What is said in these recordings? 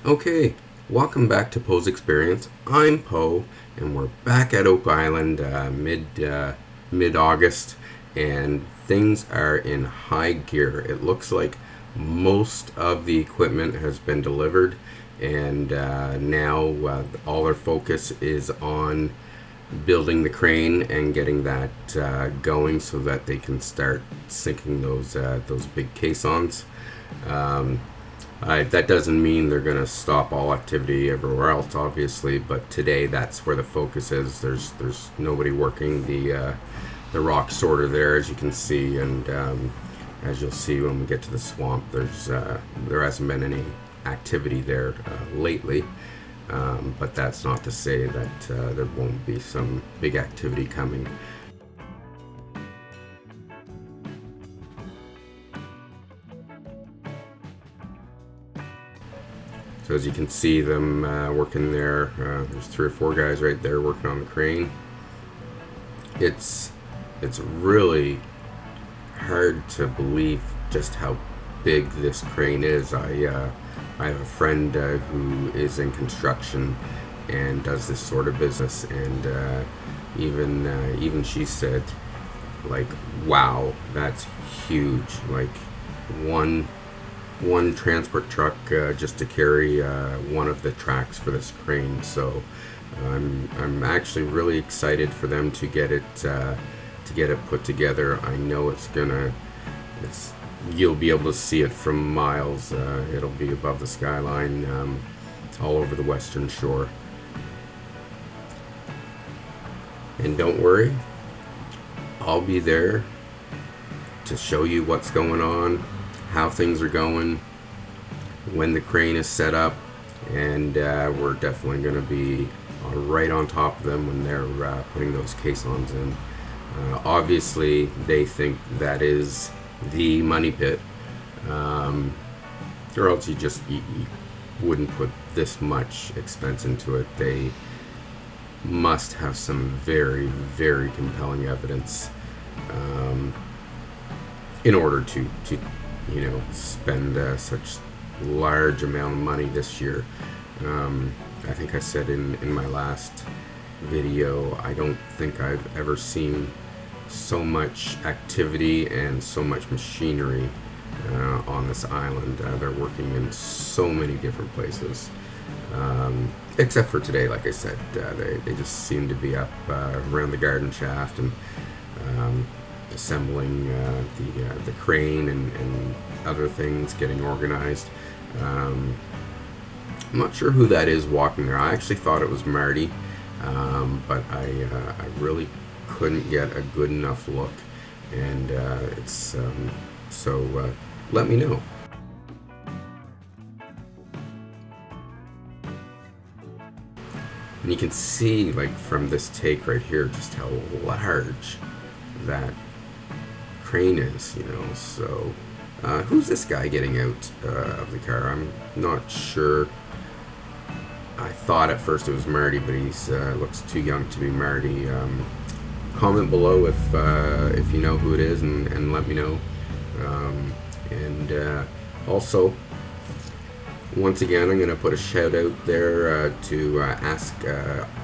Okay, welcome back to Poe's Experience. I'm Poe, and we're back at Oak Island mid August, and things are in high gear. It looks like most of the equipment has been delivered, and now all our focus is on building the crane and getting that going so that they can start sinking those big caissons. Um, that doesn't mean they're going to stop all activity everywhere else, obviously, but today that's where the focus is. There's nobody working the rock sorter there, as you can see, and as you'll see when we get to the swamp, there hasn't been any activity there lately. But that's not to say that there won't be some big activity coming. So as you can see them working there, there's 3 or 4 guys right there working on the crane. It's it's really hard to believe just how big this crane is. I have a friend who is in construction and does this sort of business, and even she said, like, wow, that's huge. Like one one transport truck just to carry one of the tracks for this crane. So I'm actually really excited for them to get it put together. I know it's you'll be able to see it from miles. It'll be above the skyline, all over the western shore. And don't worry, I'll be there to show you what's going on, how things are going, when the crane is set up, and we're definitely going to be right on top of them when they're putting those caissons in. Obviously, they think that is the money pit, um, or else you wouldn't put this much expense into it. They must have some very, very compelling evidence um, in order to spend such large amount of money this year. I think I said in my last video, I don't think I've ever seen so much activity and so much machinery on this island. They're working in so many different places. Except for today, like I said, they just seem to be up around the garden shaft and um, assembling the crane and other things, getting organized. Um, I'm not sure who that is walking there. I actually thought it was Marty, but I really couldn't get a good enough look, and it's so let me know. And you can see, like, from this take right here, just how large that crane is, So, who's this guy getting out of the car? I'm not sure. I thought at first it was Marty, but he's looks too young to be Marty. Comment below if you know who it is, and let me know. And also, once again, I'm going to put a shout out there to ask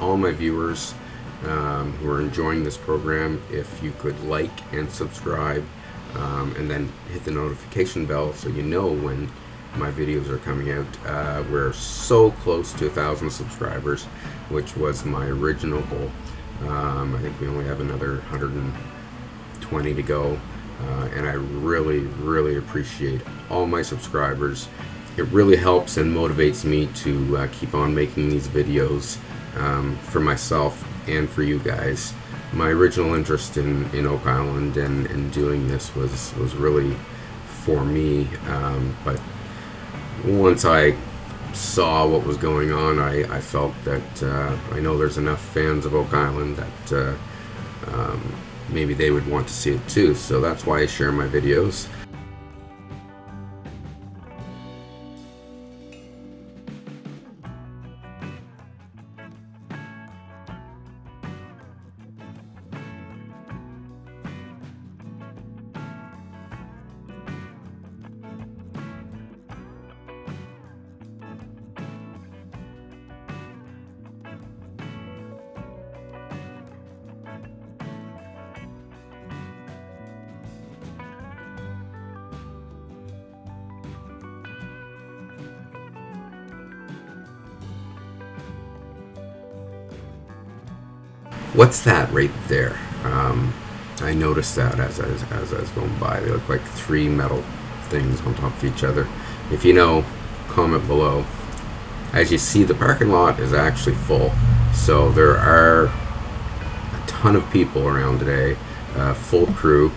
all my viewers who are enjoying this program if you could like and subscribe, and then hit the notification bell so you know when my videos are coming out. We're so close to 1,000 subscribers, which was my original goal. I think we only have another 120 to go, and I really, really appreciate all my subscribers. It really helps and motivates me to keep on making these videos for myself and for you guys. My original interest in Oak Island and doing this was really for me, but once I saw what was going on, I felt that I know there's enough fans of Oak Island that maybe they would want to see it too. So that's why I share my videos. What's that right there? I noticed that as I was going by. They look like three metal things on top of each other. If you know, comment below. As you see, the parking lot is actually full, so there are a ton of people around today, full crew.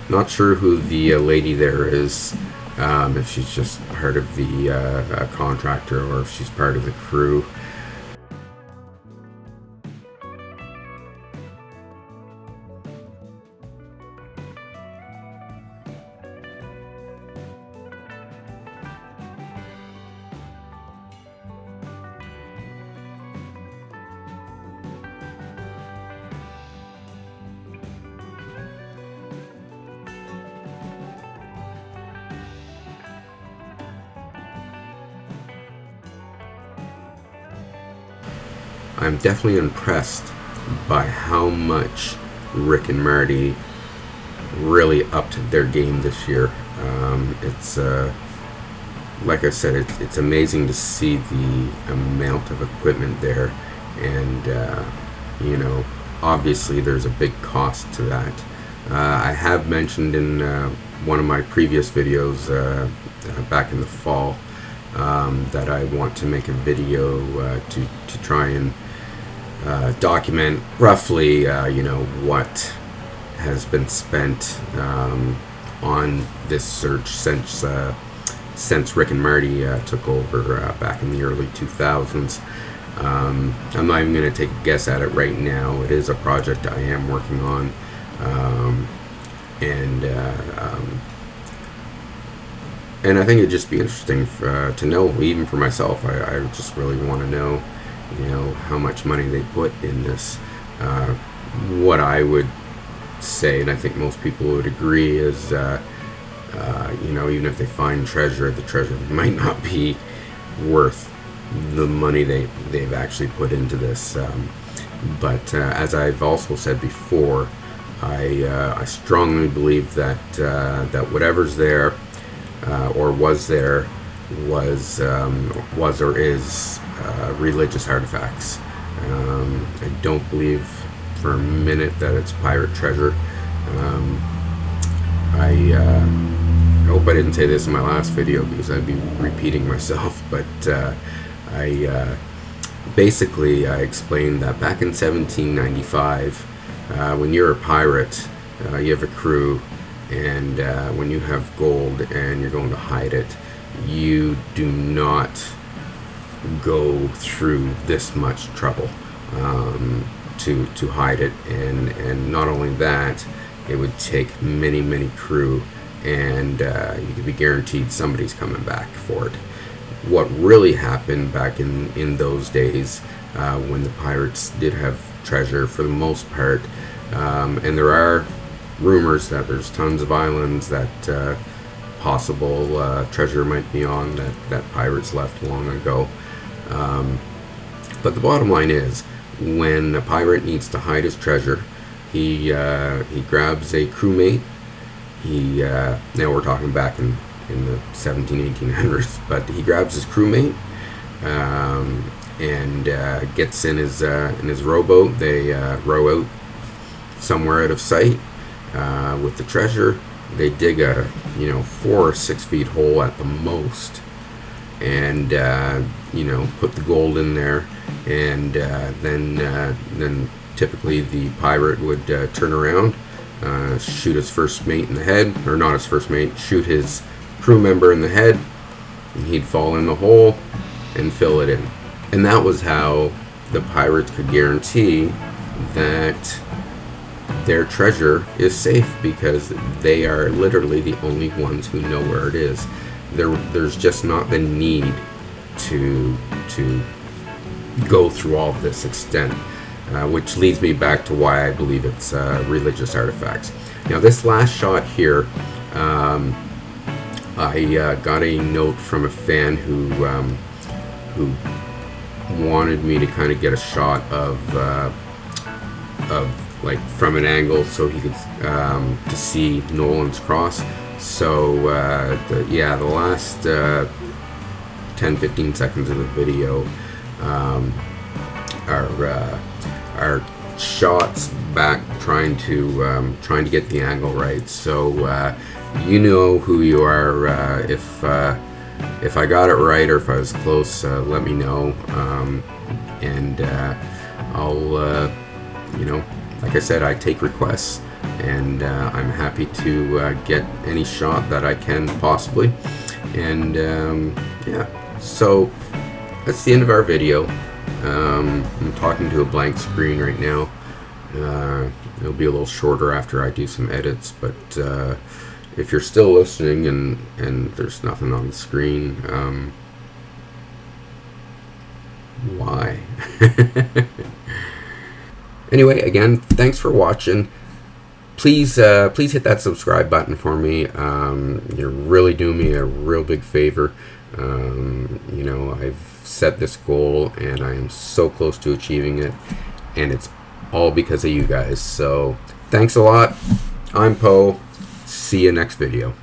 Not sure who the lady there is, if she's just part of the contractor or if she's part of the crew. I'm definitely impressed by how much Rick and Marty really upped their game this year. It's like I said, it's amazing to see the amount of equipment there, and you know, obviously there's a big cost to that. I have mentioned in one of my previous videos back in the fall that I want to make a video to try and document roughly, you know, what has been spent on this search since Rick and Marty took over back in the early 2000s. I'm not even going to take a guess at it right now. It is a project I am working on, and I think it'd just be interesting to know, even for myself. I just really want to know, you know, how much money they put in this. What I would say, and I think most people would agree, is you know, even if they find treasure, the treasure might not be worth the money they've actually put into this. But as I've also said before, I strongly believe that that whatever's there or was there was or is religious artifacts. I don't believe for a minute that it's pirate treasure. I hope I didn't say this in my last video because I'd be repeating myself, but basically I explained that back in 1795, when you're a pirate, you have a crew, and when you have gold and you're going to hide it, you do not go through this much trouble to hide it, and not only that, it would take many crew, and you could be guaranteed somebody's coming back for it. What really happened back in those days, when the pirates did have treasure for the most part, and there are rumors that there's tons of islands that possible treasure might be on that pirates left long ago. But the bottom line is, when a pirate needs to hide his treasure, he grabs a crewmate. Now we're talking back in the 1800s, but he grabs his crewmate and gets in his rowboat. They row out somewhere out of sight with the treasure. They dig a 4 or 6 feet hole at the most, and put the gold in there, and then typically the pirate would turn around, shoot his first mate in the head, or not his first mate, shoot his crew member in the head, and he'd fall in the hole and fill it in. And that was how the pirates could guarantee that their treasure is safe, because they are literally the only ones who know where it is. There's just not the need to go through all this extent, which leads me back to why I believe it's religious artifacts. Now, this last shot here, I got a note from a fan who wanted me to kind of get a shot of like from an angle so he could to see Nolan's cross. So the last 10-15 seconds of the video are shots back trying to get the angle right. So you know who you are. If I got it right or if I was close, let me know, and I'll you know, like I said, I take requests, and I'm happy to get any shot that I can possibly. And yeah, so that's the end of our video. I'm talking to a blank screen right now. It'll be a little shorter after I do some edits, but if you're still listening and there's nothing on the screen, why? Anyway, again, thanks for watching. Please hit that subscribe button for me. You're really doing me a real big favor. You know, I've set this goal and I am so close to achieving it, and it's all because of you guys. So thanks a lot. I'm Poe. See you next video.